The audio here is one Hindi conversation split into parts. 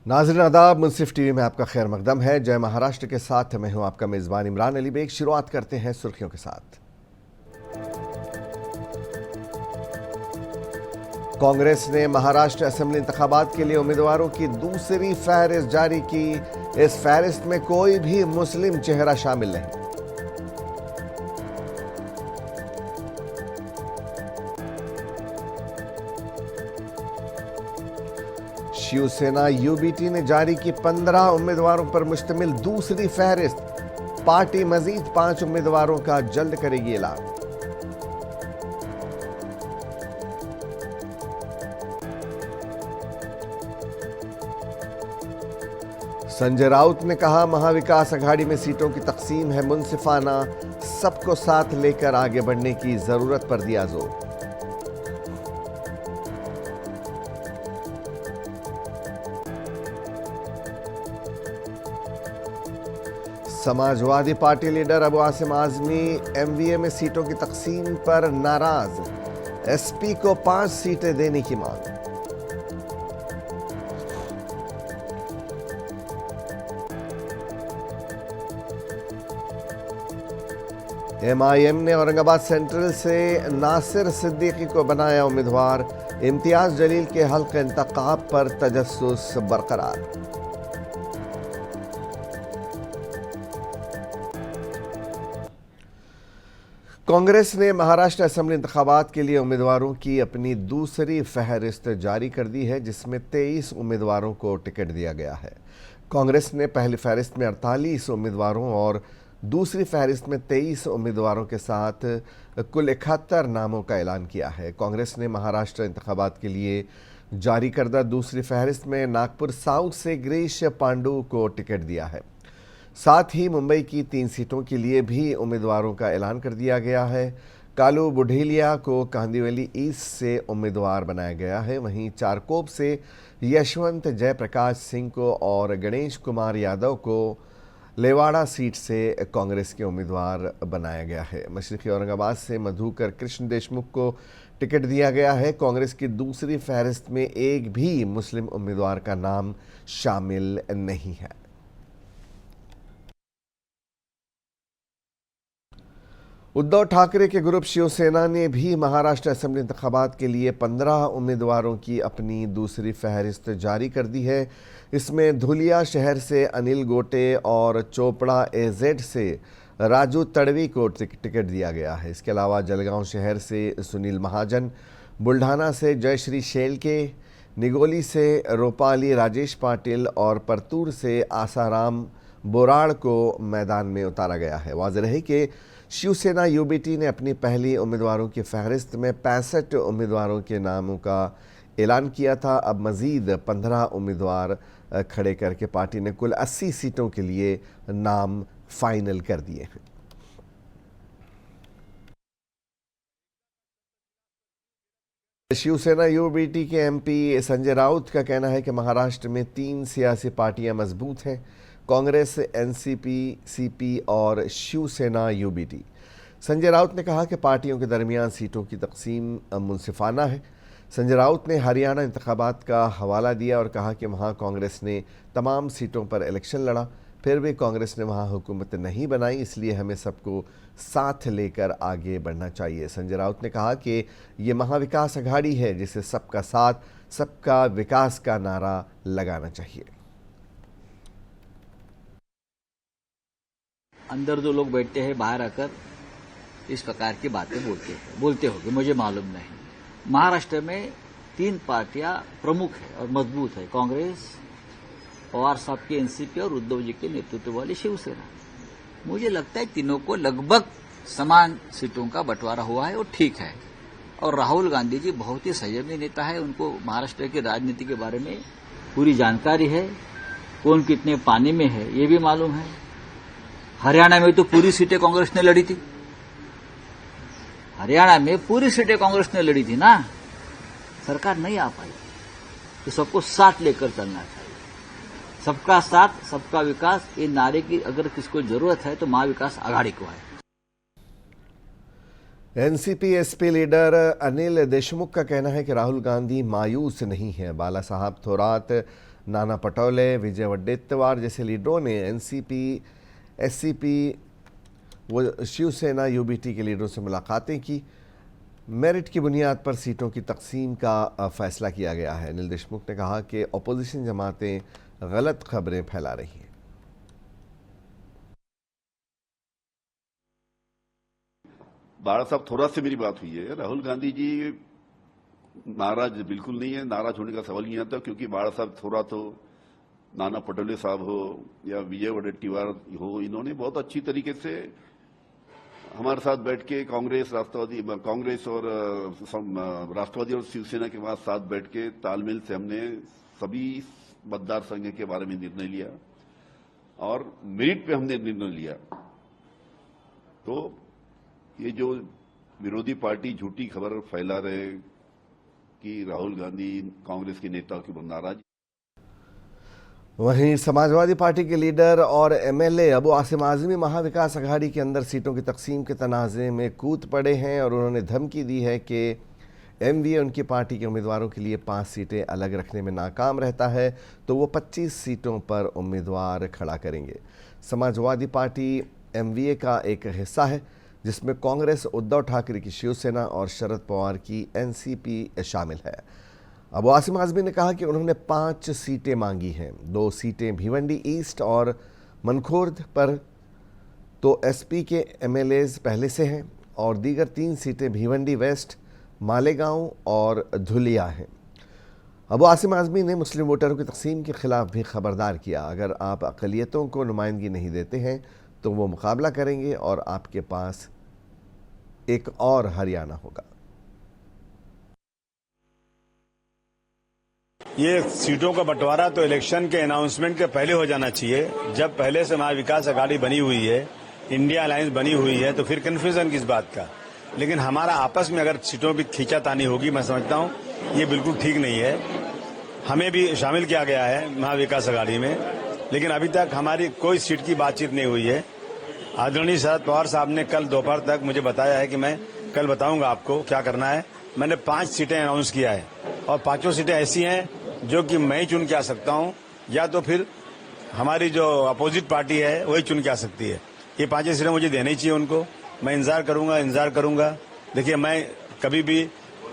नाज़रीन आदाब, मुंसिफ टीवी में आपका खैर मकदम है। जय महाराष्ट्र के साथ मैं हूं आपका मेज़बान इमरान अली बेग। शुरुआत करते हैं सुर्खियों के साथ। कांग्रेस ने महाराष्ट्र असेंबली इंतखाबात के लिए उम्मीदवारों की दूसरी फहरिस्त जारी की। इस फहरिस्त में कोई भी मुस्लिम चेहरा शामिल नहीं। शिवसेना यूबीटी ने जारी की 15 उम्मीदवारों पर मुश्तमिल दूसरी फहरिस्त। पार्टी मजीद 5 उम्मीदवारों का जल्द करेगी ऐलान। संजय राउत ने कहा, महाविकास अघाड़ी में सीटों की तकसीम है मुनसिफाना, सबको साथ लेकर आगे बढ़ने की जरूरत पर दिया जोर। Samajwadi party leader Abu Asim Azmi MVA में सीटों की तकसीम पर नाराज, एसपी को 5 सीटें देने की मांग। एमआईएम ने औरंगाबाद सेंट्रल से नासिर सिद्दीकी को बनाया उम्मीदवार, इम्तियाज जलील के हल्के इंतखाब पर तजस्सुस बरकरार। कांग्रेस ने महाराष्ट्र असेंबली इंतखाबात के लिए उम्मीदवारों की अपनी दूसरी फहरिस्त जारी कर दी है, जिसमें 23 उम्मीदवारों को टिकट दिया गया है। कांग्रेस ने पहली फहरिस्त में 48 उम्मीदवारों और दूसरी फहरिस्त में 23 उम्मीदवारों के साथ कुल 71 नामों का ऐलान किया है। कांग्रेस ने महाराष्ट्र इंतखाबात के लिए जारी करदा दूसरी फहरिस्त में नागपुर साउथ से गिरीश पांडु को टिकट दिया है। साथ ही मुंबई की 3 सीटों के लिए भी उम्मीदवारों का ऐलान कर दिया गया है। कालू बुढ़ेलिया को कांदिवली ईस्ट से उम्मीदवार बनाया गया है। वहीं चारकोप से यशवंत जयप्रकाश सिंह को और गणेश कुमार यादव को लेवाड़ा सीट से कांग्रेस के उम्मीदवार बनाया गया है। मशरक़ी औरंगाबाद से मधुकर कृष्ण देशमुख को टिकट दिया गया है। कांग्रेस की दूसरी फहरिस्त में एक भी मुस्लिम उम्मीदवार का नाम शामिल नहीं है। उद्धव ठाकरे के ग्रुप शिवसेना ने भी महाराष्ट्र असेंबली इंतखाबात के लिए 15 उम्मीदवारों की अपनी दूसरी फहरिस्त जारी कर दी है। इसमें धुलिया शहर से अनिल गोटे और चोपड़ा एजेड से राजू तड़वी को टिकट दिया गया है। इसके अलावा जलगांव शहर से सुनील महाजन, बुल्ढाना से जयश्री शेलके, निगोली से रूपाली राजेश पाटिल और परतूर से आसाराम बोराड़ को मैदान में उतारा गया है। वाज़ेह है कि शिवसेना यूबीटी ने अपनी पहली उम्मीदवारों की फहरिस्त में 65 उम्मीदवारों के नामों का ऐलान किया था। अब मज़ीद 15 उम्मीदवार खड़े करके पार्टी ने कुल 80 सीटों के लिए नाम फाइनल कर दिए हैं। शिवसेना यूबीटी के एमपी संजय राउत का कहना है कि महाराष्ट्र में 3 सियासी पार्टियां मजबूत हैं, कांग्रेस, एनसीपी, सीपी और शिवसेना यूबीटी। संजय राउत ने कहा कि पार्टियों के दरमियान सीटों की तकसीम मुनसिफाना है। संजय राउत ने हरियाणा इंतखाबात का हवाला दिया और कहा कि वहां कांग्रेस ने तमाम सीटों पर इलेक्शन लड़ा, फिर भी कांग्रेस ने वहां हुकूमत नहीं बनाई, इसलिए हमें सबको साथ लेकर आगे बढ़ना चाहिए। संजय राउत ने कहा कि ये महाविकास अघाड़ी है, जिसे सबका साथ, सबका विकास का नारा लगाना चाहिए। अंदर जो लोग बैठते हैं बाहर आकर इस प्रकार की बातें बोलते होंगे, मुझे मालूम नहीं। महाराष्ट्र में 3 पार्टियां प्रमुख है और मजबूत है, कांग्रेस, पवार साहब की एनसीपी और उद्धव जी के नेतृत्व वाली शिवसेना। मुझे लगता है तीनों को लगभग समान सीटों का बंटवारा हुआ है और ठीक है। और राहुल गांधी जी बहुत ही संयमी नेता है, उनको महाराष्ट्र की राजनीति के बारे में पूरी जानकारी है, कौन कितने पानी में है ये भी मालूम है। हरियाणा में तो पूरी सीटें कांग्रेस ने लड़ी थी, हरियाणा में पूरी सीटें कांग्रेस ने लड़ी थी ना, सरकार नहीं आ पाई। तो सबको साथ लेकर चलना चाहिए, सबका साथ सबका विकास, ये नारे की अगर किसको जरूरत है तो महाविकास अघाड़ी को है। NCP SP leader Anil Deshmukh का कहना है कि राहुल गांधी मायूस नहीं है। बाला साहब थोरात, नाना पटोले, विजय वडेट्टीवार जैसे लीडरों ने एनसीपी एससीपी व शिवसेना यूबीटी के लीडरों से मुलाकातें की। मेरिट की बुनियाद पर सीटों की तकसीम का फैसला किया गया है। अनिल देशमुख ने कहा कि अपोजिशन जमातें गलत खबरें फैला रही हैं। बाला साहब थोड़ा से मेरी बात हुई है। राहुल गांधी जी नाराज बिल्कुल नहीं है, नाराज होने का सवाल नहीं आता, क्योंकि बाला साहब थोड़ा तो नाना पटोले साहब हो या विजय वडेट्टीवार हो, इन्होंने बहुत अच्छी तरीके से हमारे साथ बैठ के कांग्रेस और राष्ट्रवादी और शिवसेना के साथ बैठ के तालमेल से हमने सभी मतदार संघ के बारे में निर्णय लिया और मेरिट पे हमने निर्णय लिया। तो ये जो विरोधी पार्टी झूठी खबर फैला रहे कि राहुल गांधी कांग्रेस के नेताओं के ऊपर नाराज। वहीं समाजवादी पार्टी के लीडर और एमएलए अबू आसिम आजमी महाविकास अघाड़ी के अंदर सीटों की तकसीम के तनाज़े में कूद पड़े हैं और उन्होंने धमकी दी है कि एमवीए उनकी पार्टी के उम्मीदवारों के लिए 5 सीटें अलग रखने में नाकाम रहता है तो वो 25 सीटों पर उम्मीदवार खड़ा करेंगे। समाजवादी पार्टी एमवीए का एक हिस्सा है जिसमें कांग्रेस, उद्धव ठाकरे की शिवसेना और शरद पवार की एनसीपी शामिल है। अबू आसिम आजमी ने कहा कि उन्होंने 5 सीटें मांगी हैं। 2 सीटें भिवंडी ईस्ट और मनखोर्द पर तो एसपी के एमएलएज पहले से हैं और दीगर 3 सीटें भिवंडी वेस्ट, मालेगांव और धुलिया हैं। अबू आसिम आजमी ने मुस्लिम वोटरों की तकसीम के खिलाफ भी खबरदार किया। अगर आप अक़लियतों को नुमाइंदगी नहीं देते हैं तो वो मुकाबला करेंगे और आपके पास एक और हरियाणा होगा। ये सीटों का बंटवारा तो इलेक्शन के अनाउंसमेंट के पहले हो जाना चाहिए। जब पहले से महाविकास अघाड़ी बनी हुई है, इंडिया अलायंस बनी हुई है, तो फिर कन्फ्यूजन किस बात का। लेकिन हमारा आपस में अगर सीटों की खींचातानी होगी, मैं समझता हूं ये बिल्कुल ठीक नहीं है। हमें भी शामिल किया गया है महाविकास अघाड़ी में, लेकिन अभी तक हमारी कोई सीट की बातचीत नहीं हुई है। आदरणीय शरद पवार साहब ने कल दोपहर तक मुझे बताया है कि मैं कल बताऊंगा आपको क्या करना है। मैंने 5 सीटें अनाउंस किया है और 5 सीटें ऐसी हैं जो कि मैं ही चुन के आ सकता हूं या तो फिर हमारी जो अपोजिट पार्टी है वही चुन के आ सकती है। ये 5 सीटें मुझे देनी चाहिए उनको। मैं इंतजार करूंगा। देखिए, मैं कभी भी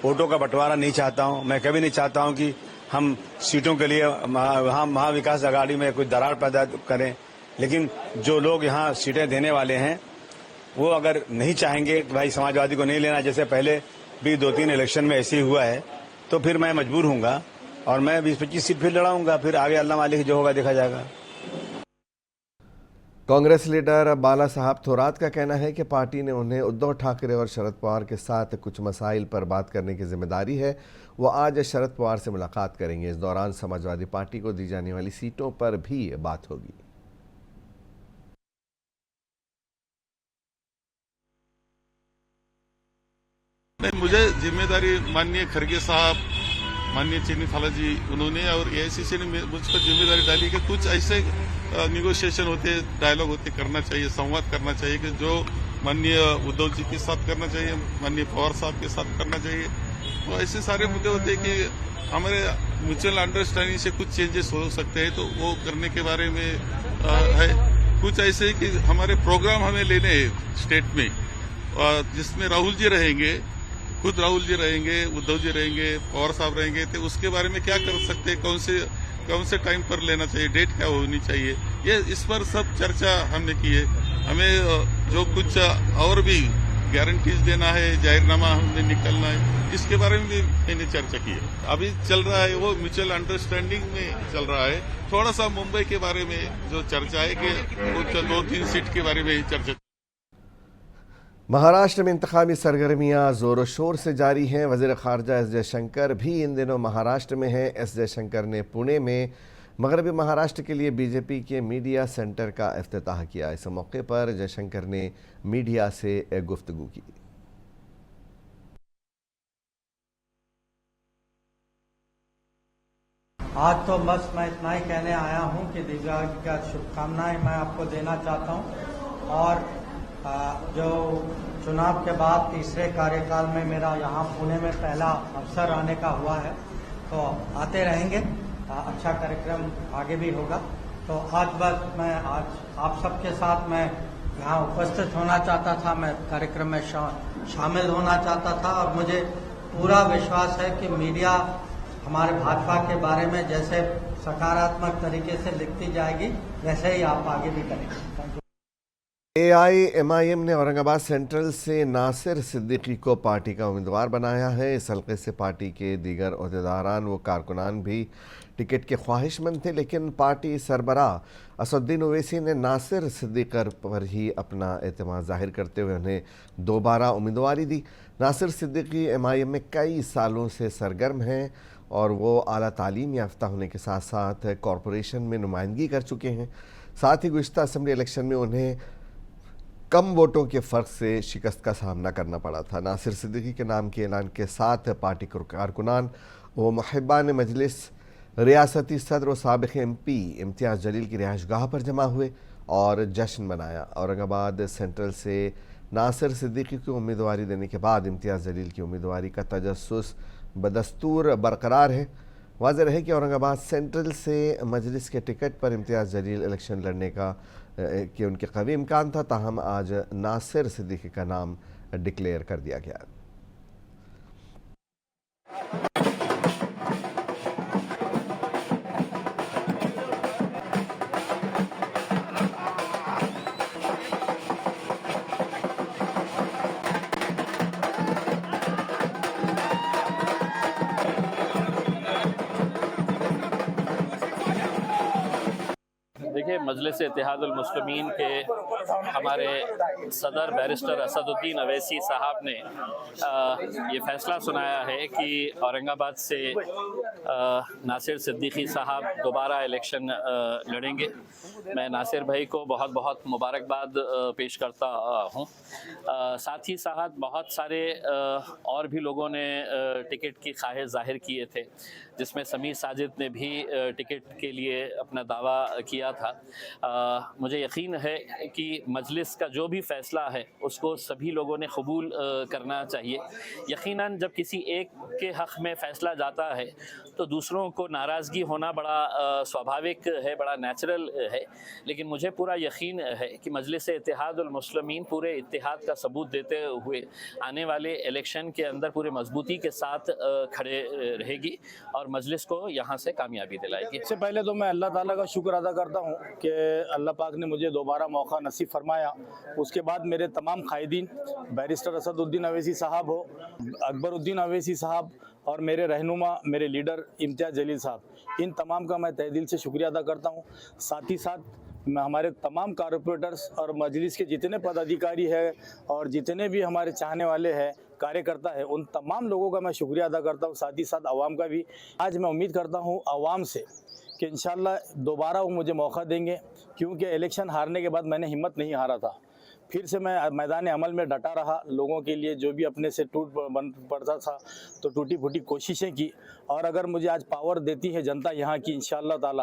वोटों का बंटवारा नहीं चाहता हूं। मैं कभी नहीं चाहता हूं कि हम सीटों के लिए महाविकास अघाड़ी में कोई दरार पैदा करें। लेकिन जो लोग यहाँ सीटें देने वाले हैं वो अगर नहीं चाहेंगे कि भाई समाजवादी को नहीं लेना, जैसे पहले भी 2-3 इलेक्शन में ऐसे ही हुआ है, तो फिर मैं मजबूर हूंगा और मैं 20-25 सीट फिर लड़ाऊंगा। फिर आगे अल्लाह मालिक जो होगा देखा जाएगा। कांग्रेस लीडर बाला साहब थोरात का कहना है कि पार्टी ने उन्हें उद्धव ठाकरे और शरद पवार के साथ कुछ मसाइल पर बात करने की जिम्मेदारी है। वो आज शरद पवार से मुलाकात करेंगे। इस दौरान समाजवादी पार्टी को दी जाने वाली सीटों पर भी बात होगी। मुझे जिम्मेदारी माननीय खड़गे साहब, माननीय चेनी थाला जी, उन्होंने और एआईसीसी ने मुझ पर जिम्मेदारी डाली कि कुछ ऐसे निगोशिएशन होते, डायलॉग होते, करना चाहिए, संवाद करना चाहिए कि जो माननीय उद्धव जी के साथ करना चाहिए, माननीय पवार साहब के साथ करना चाहिए। तो ऐसे सारे मुद्दे होते हैं कि हमारे म्यूचुअल अंडरस्टैंडिंग से कुछ चेंजेस हो सकते हैं, तो वो करने के बारे में है। कुछ ऐसे कि हमारे प्रोग्राम हमें लेने हैं स्टेट में, जिसमें राहुल जी रहेंगे, खुद राहुल जी रहेंगे, उद्धव जी रहेंगे, पवार साहब रहेंगे, तो उसके बारे में क्या कर सकते हैं, कौन से टाइम पर लेना चाहिए, डेट क्या होनी चाहिए, ये इस पर सब चर्चा हमने की है। हमें जो कुछ और भी गारंटीज देना है, जाहिरनामा हमने निकलना है, इसके बारे में भी मैंने चर्चा की है। अभी चल रहा है वो म्यूचुअल अंडरस्टैंडिंग में चल रहा है। थोड़ा सा मुंबई के बारे में जो चर्चा है कि कुछ 2-3 सीट के बारे में चर्चा। महाराष्ट्र में इंतखाबी सरगर्मियां जोरों शोर से जारी हैं। वज़ीर ख़ारजा एस जयशंकर भी इन दिनों महाराष्ट्र में हैं। एस जयशंकर ने पुणे में मगरबी महाराष्ट्र के लिए बीजेपी के मीडिया सेंटर का इफ्तिताह किया। इस मौके पर जयशंकर ने मीडिया से गुफ्तगू की। आज तो बस मैं इतना ही कहने आया हूं कि दीपावली का शुभकामनाएं मैं आपको देना चाहता हूं और जो चुनाव के बाद तीसरे कार्यकाल में मेरा यहाँ पुणे में पहला अवसर आने का हुआ है, तो आते रहेंगे। अच्छा कार्यक्रम आगे भी होगा। तो आज बस मैं आज आप सबके साथ मैं यहाँ उपस्थित होना चाहता था, मैं कार्यक्रम में शामिल होना चाहता था और मुझे पूरा विश्वास है कि मीडिया हमारे भाजपा के बारे में जैसे सकारात्मक तरीके से लिखती जाएगी वैसे ही आप आगे भी करेंगे। AIMIM ने औरंगाबाद सेंट्रल से नासिर सिद्दीकी को पार्टी का उम्मीदवार बनाया है। इस हल्के से पार्टी के दीगर ओहदेदारान व कारकुनान भी टिकट के ख्वाहिशमंद थे, लेकिन पार्टी सरबराह असदुद्दीन ओवैसी ने नासिर सिद्दीकी पर ही अपना एतमाद जाहिर करते हुए उन्हें दोबारा उम्मीदवारी दी। नासिर सिद्दीकी MIM में कई सालों से सरगर्म हैं और वो आला तालीम याफ्ता होने के साथ साथ कॉरपोरेशन में नुमाइंदगी कर चुके हैं। साथ ही गुज़िश्ता असम्बली इलेक्शन में उन्हें कम वोटों के फ़र्क से शिकस्त का सामना करना पड़ा था। नासिर सिद्दीकी के नाम के ऐलान के साथ पार्टी कारकुनान व मुहिब्बान मजलिस रियासती सदर व साबिक़ MP इम्तियाज़ जलील की रिहाइशगाह पर जमा हुए और जश्न मनाया। औरंगाबाद सेंट्रल से नासिर सिद्दीकी को उम्मीदवारी देने के बाद इम्तियाज़ जलील की उम्मीदवारी का तजस्सुस बदस्तूर बरकरार है। वाज़ेह रहे कि औरंगाबाद सेंट्रल से मजलिस के टिकट पर इम्तियाज़ जलील इलेक्शन लड़ने का कि उनके कवी इम्कान था, ताहम आज नासिर सिद्दीकी का नाम डिक्लेयर कर दिया गया। देखिए, मजलिस इत्तेहादुल मुस्लिमीन के हमारे सदर बैरिस्टर असदुद्दीन ओवैसी साहब ने ये फ़ैसला सुनाया है कि औरंगाबाद से नासिर सिद्दीकी साहब दोबारा इलेक्शन लड़ेंगे। मैं नासिर भाई को बहुत बहुत मुबारकबाद पेश करता हूँ। साथ ही साथ बहुत सारे और भी लोगों ने टिकट की ख्वाहिश जाहिर किए थे, जिसमें समीर साजिद ने भी टिकट के लिए अपना दावा किया था। मुझे यकीन है कि मजलिस का जो भी फ़ैसला है उसको सभी लोगों ने कबूल करना चाहिए। यकीनन जब किसी एक के हक़ में फ़ैसला जाता है तो दूसरों को नाराज़गी होना बड़ा स्वाभाविक है, बड़ा नेचुरल है, लेकिन मुझे पूरा यकीन है कि मजलिस इत्तेहादुल मुस्लिमीन पूरे इत्तेहाद का सबूत देते हुए आने वाले इलेक्शन के अंदर पूरे मजबूती के साथ खड़े रहेगी और मजलिस को यहाँ से कामयाबी दिलाएगी। इससे पहले तो मैं अल्लाह ताला का शुक्र अदा करता हूँ कि अल्लाह पाक ने मुझे दोबारा मौका नसीब फरमाया। उसके बाद मेरे तमाम कायदीन, बैरिस्टर असदुद्दीन ओवैसी साहब हो, अकबरुद्दीन ओवैसी साहब और मेरे रहनुमा, मेरे लीडर इम्तियाज़ जलील साहब, इन तमाम का मैं तहे दिल से शुक्रिया अदा करता हूँ। साथ ही साथ मैं हमारे तमाम कारपोरेटर्स और मजलिस के जितने पदाधिकारी हैं और जितने भी हमारे चाहने वाले हैं, कार्यकर्ता है, उन तमाम लोगों का मैं शुक्रिया अदा करता हूँ। साथ ही साथ आवाम का भी। आज मैं उम्मीद करता हूँ आवाम से कि इंशाल्लाह दोबारा वो मुझे मौका देंगे, क्योंकि इलेक्शन हारने के बाद मैंने हिम्मत नहीं हारा था। फिर से मैं मैदान अमल में डटा रहा, लोगों के लिए जो भी अपने से टूट बन पड़ता था तो टूटी फूटी कोशिशें की। और अगर मुझे आज पावर देती है जनता यहाँ की इंशाअल्लाह ताला,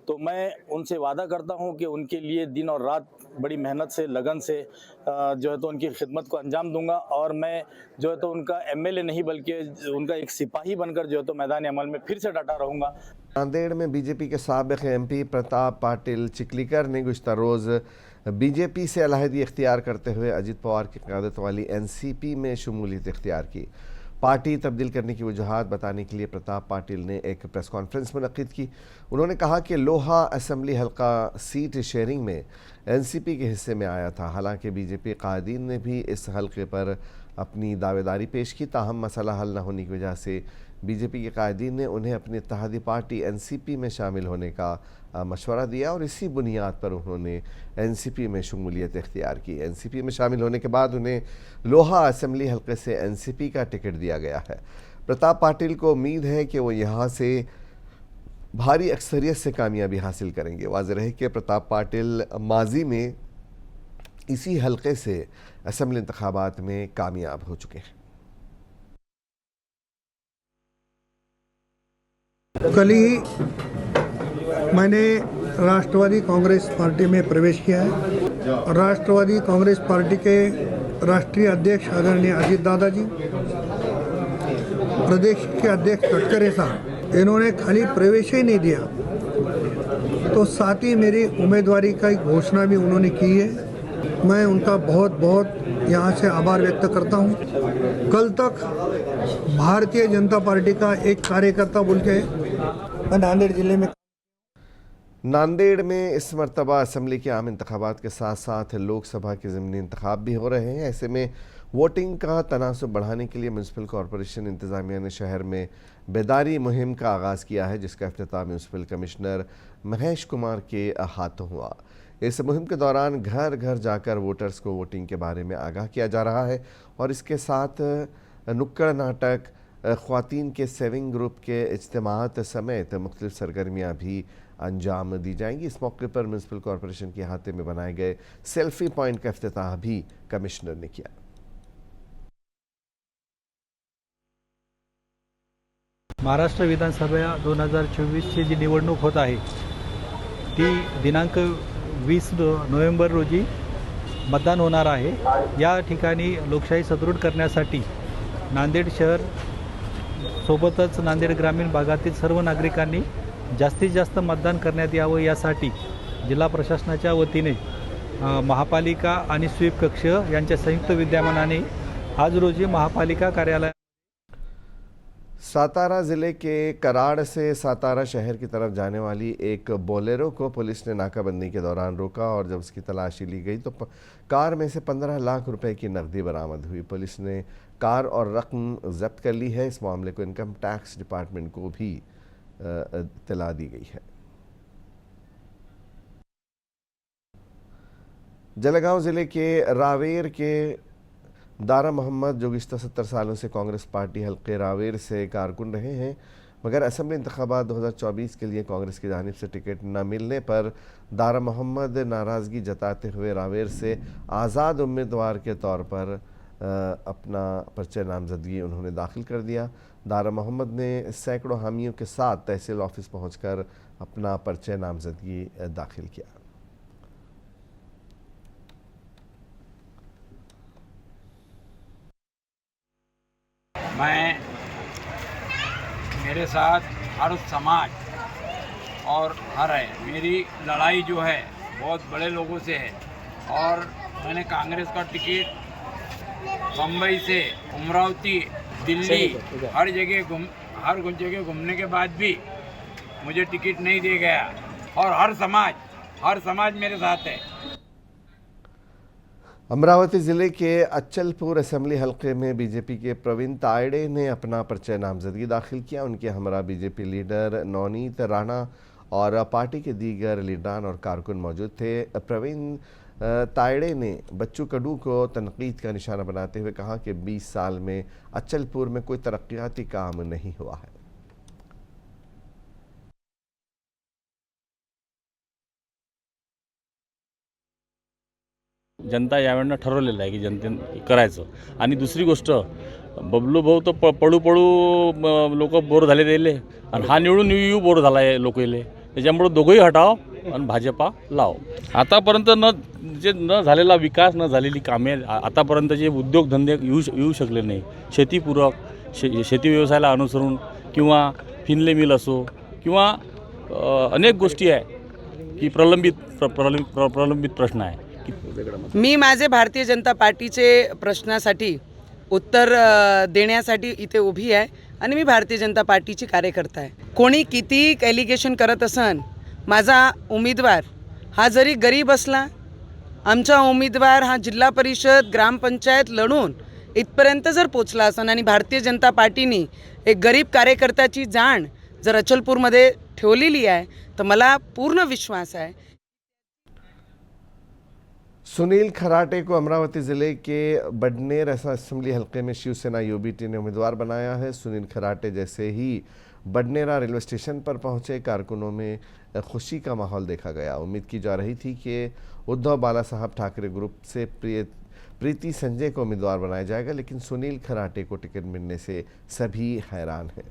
तो मैं उनसे वादा करता हूँ कि उनके लिए दिन और रात बड़ी मेहनत से, लगन से जो है तो उनकी खिदमत को अंजाम दूंगा। और मैं जो है तो उनका MLA नहीं बल्कि उनका एक सिपाही बनकर जो है तो मैदान अमल में फिर से डटा रहूँगा। नांदेड़ में बीजेपी के साबिक़ MP प्रताप पाटिल चिखलीकर ने गुज़िश्ता रोज़ बीजेपी से अलहदी इख्तियार करते हुए अजित पवार की क़यादत वाली NCP में शमूलियत इख्तियार की। पार्टी तब्दील करने की वजूहात बताने के लिए प्रताप पाटिल ने एक प्रेस कॉन्फ्रेंस मुनक़्क़िद की। उन्होंने कहा कि लोहा असम्बली हल्का सीट शेयरिंग में NCP के हिस्से में आया था। हालांकि बीजेपी कायदीन ने भी इस हल्के पर अपनी दावेदारी पेश की, ताहम मसला हल न होने की वजह से बीजेपी के कायदीन ने उन्हें अपनी इत्तेहादी पार्टी NCP में शामिल होने का मशवरा दिया और इसी बुनियाद पर उन्होंने NCP में शमूलियत इख्तियार की। NCP में शामिल होने के बाद उन्हें लोहा असम्बली हल्के से NCP का टिकट दिया गया है। प्रताप पाटिल को उम्मीद है कि वो यहाँ से भारी अक्सरियत से कामयाबी हासिल करेंगे। वाज़ेह रहे कि प्रताप पाटिल माजी में इसी हल्के से असम्बली इंतखाबात में कामयाब हो चुके हैं। कल ही मैंने राष्ट्रवादी कांग्रेस पार्टी में प्रवेश किया है और राष्ट्रवादी कांग्रेस पार्टी के राष्ट्रीय अध्यक्ष आदरणीय अजीत दादा जी, प्रदेश के अध्यक्ष तटकरे साहब, इन्होंने खाली प्रवेश ही नहीं दिया तो साथ ही मेरी उम्मीदवारी का एक घोषणा भी उन्होंने की है। मैं उनका बहुत बहुत यहाँ से आभार व्यक्त करता हूँ। कल तक भारतीय जनता पार्टी का एक कार्यकर्ता बोल के मैं नांदेड़ जिले में नांदेड़ में इस मरतबा असम्बली के आम इंतखाबात के साथ साथ लोकसभा के ज़मीनी इंतखाब भी हो रहे हैं। ऐसे में वोटिंग का तनासुब बढ़ाने के लिए म्यूनसिपल कॉरपोरेशन इंतज़ामिया ने शहर में बेदारी मुहिम का आगाज़ किया है, जिसका इफ्तिताह म्यूनसिपल कमिश्नर महेश कुमार के हाथों हुआ। इस मुहिम के दौरान घर घर जाकर वोटर्स को वोटिंग के बारे में आगाह किया जा रहा है और इसके साथ नुक्कड़ नाटक, ख्वातीन के सेविंग ग्रुप के इज्तिमात समेत मुख्तलिफ सरगर्मियाँ भी अंजाम दी जाएंगी। इस मौके पर म्यूनसिपल कॉरपोरेशन के अहाते में बनाए गए सेल्फी पॉइंट का इफ्तिताह भी कमिश्नर ने किया। महाराष्ट्र विधानसभा 2024ची जी निवडणूक होत आहे ती दिनांक 20 नोव्हेंबर रोजी मतदान होणार आहे। या ठिकाणी लोकशाही सदृढ करण्यासाठी नांदेड शहर सोबतच नांदेड ग्रामीण भागातील सर्व नागरिकांनी जास्तीत जास्त मतदान करण्यात यावं यासाठी जिल्हा प्रशासनाच्या वतीने महापालिका आणि स्वीप कक्ष यांच्या संयुक्त विद्यमानाने आज रोजी महापालिका कार्यालय सातारा ज़िले के कराड़ से सातारा शहर की तरफ जाने वाली एक बोलेरो को पुलिस ने नाकाबंदी के दौरान रोका और जब उसकी तलाशी ली गई तो कार में से 15 लाख रुपए की नकदी बरामद हुई। पुलिस ने कार और रकम जब्त कर ली है। इस मामले को इनकम टैक्स डिपार्टमेंट को भी इत्तला दी गई है। जलगांव ज़िले के रावेर के दारा मोहम्मद जो गुज़िश्ता 70 सालों से कांग्रेस पार्टी हल्के रावेर से कारकुन रहे हैं, मगर असम्बली इंतखाबात 2024 के लिए कांग्रेस की जानिब से टिकट न मिलने पर दारा मोहम्मद नाराज़गी जताते हुए रावेर से आज़ाद उम्मीदवार के तौर पर अपना पर्चा नामजदगी उन्होंने दाखिल कर दिया। दारा मोहम्मद ने सैकड़ों हामियों के साथ तहसील ऑफिस पहुंचकर अपना पर्चा नामजदगी दाखिल किया। मैं मेरे साथ हर समाज और हर है, मेरी लड़ाई जो है बहुत बड़े लोगों से है और मैंने कांग्रेस का टिकट बम्बई से अमरावती, दिल्ली हर जगह घूमने के बाद भी मुझे टिकट नहीं दिया गया और हर समाज मेरे साथ है। अमरावती ज़िले के अच्चलपुर असेंबली हलके में बीजेपी के प्रवीण तायड़े ने अपना पर्चा नामजदगी दाखिल किया। उनके हमरा बीजेपी लीडर नवनीत राणा और पार्टी के दीगर लीडरान और कारकुन मौजूद थे। प्रवीण तायड़े ने बच्चू कडू को तनकीद का निशाना बनाते हुए कहा कि 20 साल में अच्चलपुर में कोई तरक्याती काम नहीं हुआ है। जनता यावेळेला ठरवलेलं आहे की जनतेने करायचं। आणि दुसरी गोष्ट बबलू भाऊ तर पळू लोक बोर झाले दिले आणि हा निवडून येऊ बोर झाला आहे लोकले, त्याच्यामुळे दोघंही हटाव आणि भाजपा लाव। आतापर्यंत न झालेला विकास, न झालेली कामे, आतापर्यंत जे उद्योगधंदे येऊ शकले नाही, शेतीपूरक शेती व्यवसायाला अनुसरून किंवा फिनले मिल असो किंवा अनेक गोष्टी आहे की प्रलंबित प्रश्न आहे। मी माझे भारतीय जनता पार्टीचे प्रश्नासाठी उत्तर देण्यासाठी इथे उभी आहे आणि मी भारतीय जनता पार्टीची कार्यकर्ता आहे। कोणी किती एलिगेशन करत असन, माझा उमेदवार हा जरी गरीब असला, आमचा उमेदवार हा जिल्हा परिषद ग्रामपंचायत लढून इथपर्यंत जर पोचला असन आणि भारतीय जनता पार्टीने एक गरीब कार्यकर्त्याची जाण जर अचलपूरमध्ये ठेवलेली आहे तर मला पूर्ण विश्वास आहे। सुनील खराटे को अमरावती ज़िले के बडनेर असेंबली हलके में शिवसेना यूबीटी ने उम्मीदवार बनाया है। सुनील खराटे जैसे ही बडनेरा रेलवे स्टेशन पर पहुंचे, कारकुनों में खुशी का माहौल देखा गया। उम्मीद की जा रही थी कि उद्धव बाला साहब ठाकरे ग्रुप से प्रीति संजय को उम्मीदवार बनाया जाएगा, लेकिन सुनील खराटे को टिकट मिलने से सभी हैरान हैं।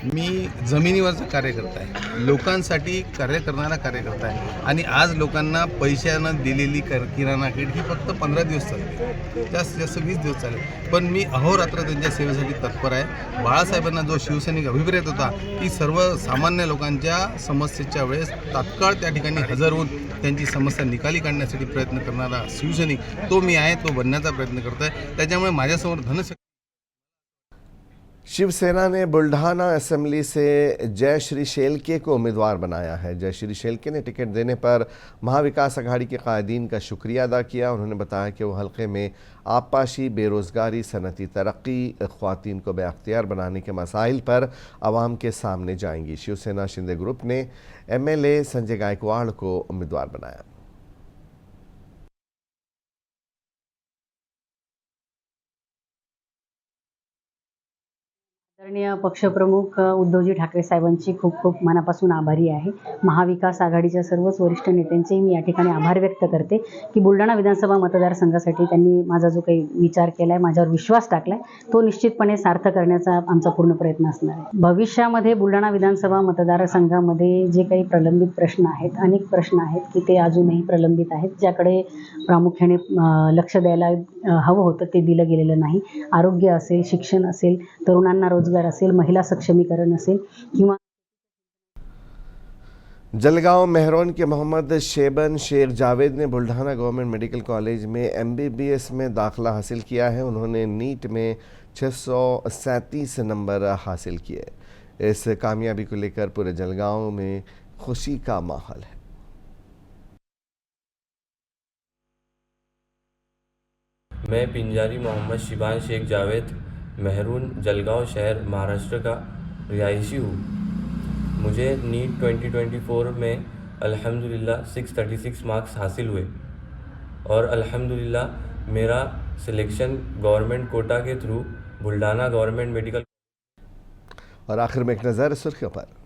मी जमिनीवरचा कार्यकर्ता आहे, लोकांसाठी कार्य करणारा कार्यकर्ता आहे आणि आज लोकांना पैशानं दिलेली किराणा किट ही फक्त 15 दिवस चालते, जास्तीत जास्त 20 दिवस चालेल, पण मी अहोरात्र त्यांच्या सेवेसाठी तत्पर आहे. बाळासाहेबांना जो शिवसैनिक अभिप्रेत होता की सर्वसामान्य लोकांच्या समस्येच्या वेळेस तात्काळ त्या ठिकाणी हजर होऊन त्यांची समस्या निकाली काढण्यासाठी प्रयत्न करणारा शिवसैनिक तो मी आहे, तो बनण्याचा प्रयत्न करतो आहे. त्याच्यामुळे माझ्यासमोर धनशक्ती. शिवसेना ने बुल्ढाना असेंबली से जयश्री शेलके को उम्मीदवार बनाया है। जयश्री शेलके ने टिकट देने पर महाविकास अघाड़ी के कायदीन का शुक्रिया अदा किया। उन्होंने बताया कि वो हल्के में आबपाशी, बेरोज़गारी, सनती तरक्की, ख्वातीन को बाख्तियार बनाने के मसाइल पर आवाम के सामने जाएंगी। शिवसेना शिंदे ग्रुप ने MLA संजय गायकवाड़ को उम्मीदवार बनाया। आदरणीय पक्षप्रमुख उद्धवजी ठाकरे साहेबांची खूप खूप मनापासून आभारी आहे. महाविकास आघाडीच्या सर्वच वरिष्ठ नेत्यांचेही मी या ठिकाणी आभार व्यक्त करते की बुलढाणा विधानसभा मतदारसंघासाठी त्यांनी माझा जो काही विचार केला आहे, माझ्यावर विश्वास टाकला आहे, तो निश्चितपणे सार्थ करण्याचा आमचा पूर्ण प्रयत्न असणार आहे. भविष्यामध्ये बुलढाणा विधानसभा मतदारसंघामध्ये जे काही प्रलंबित प्रश्न आहेत, अनेक प्रश्न आहेत की ते अजूनही प्रलंबित आहेत, ज्याकडे प्रामुख्याने लक्ष द्यायला हवं होतं ते दिलं गेलेलं नाही. आरोग्य असेल, शिक्षण असेल, तरुणांना रोजगार असेल, महिला सक्षमीकरण असेल किंवा जलगांव मेहरौन के मोहम्मद शेबन शेख जावेद ने बुल्ढाना गवर्नमेंट मेडिकल कॉलेज में MBBS में दाखिला हासिल किया है। उन्होंने नीट में 637 नंबर हासिल किए। इस कामयाबी को लेकर पूरे जलगांव में खुशी का माहौल है। मैं पिंजारी मोहम्मद शिबान शेख जावेद मेहरून जलगांव शहर महाराष्ट्र का रिहायशी हूँ। मुझे नीट 2024 में अल्हम्दुलिल्लाह 636 मार्क्स हासिल हुए और अल्हम्दुलिल्लाह मेरा सिलेक्शन गवर्नमेंट कोटा के थ्रू बुल्ढाना गवर्नमेंट मेडिकल। और आखिर में एक नज़र सुर्खियों पर।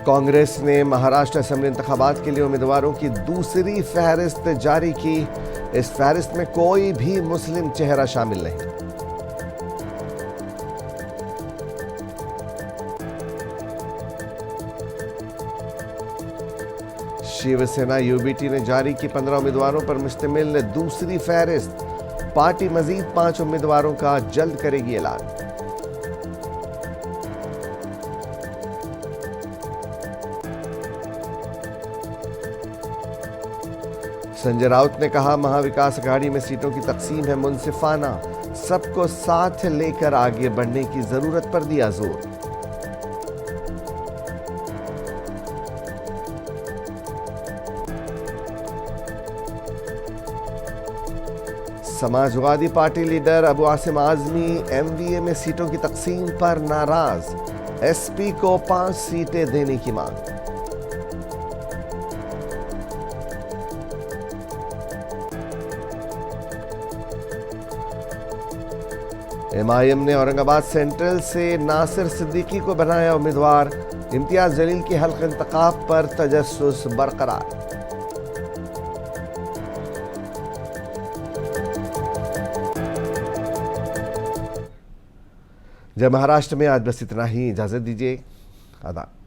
कांग्रेस ने महाराष्ट्र असेंबली इंतखाबात के लिए उम्मीदवारों की दूसरी फहरिस्त जारी की। इस फहरिस्त में कोई भी मुस्लिम चेहरा शामिल नहीं। शिवसेना UBT ने जारी की 15 उम्मीदवारों पर मुश्तमिल दूसरी फहरिस्त। पार्टी मजीद 5 उम्मीदवारों का जल्द करेगी ऐलान। संजय राउत ने कहा, महाविकास अघाड़ी में सीटों की तकसीम है मुनसिफाना, सबको साथ लेकर आगे बढ़ने की जरूरत पर दिया जोर। Samajwadi party leader Abu Asim Azmi MVA में सीटों की तकसीम पर नाराज, SP को 5 सीटें देने की मांग। MIM ने औरंगाबाद सेंट्रल से नासिर सिद्दीकी को बनाया उम्मीदवार। इम्तियाज जलील के हल्के इंतखाब पर तजस्सुस बरकरार। जय महाराष्ट्र में आज बस इतना ही। इजाजत दीजिए। आदाब।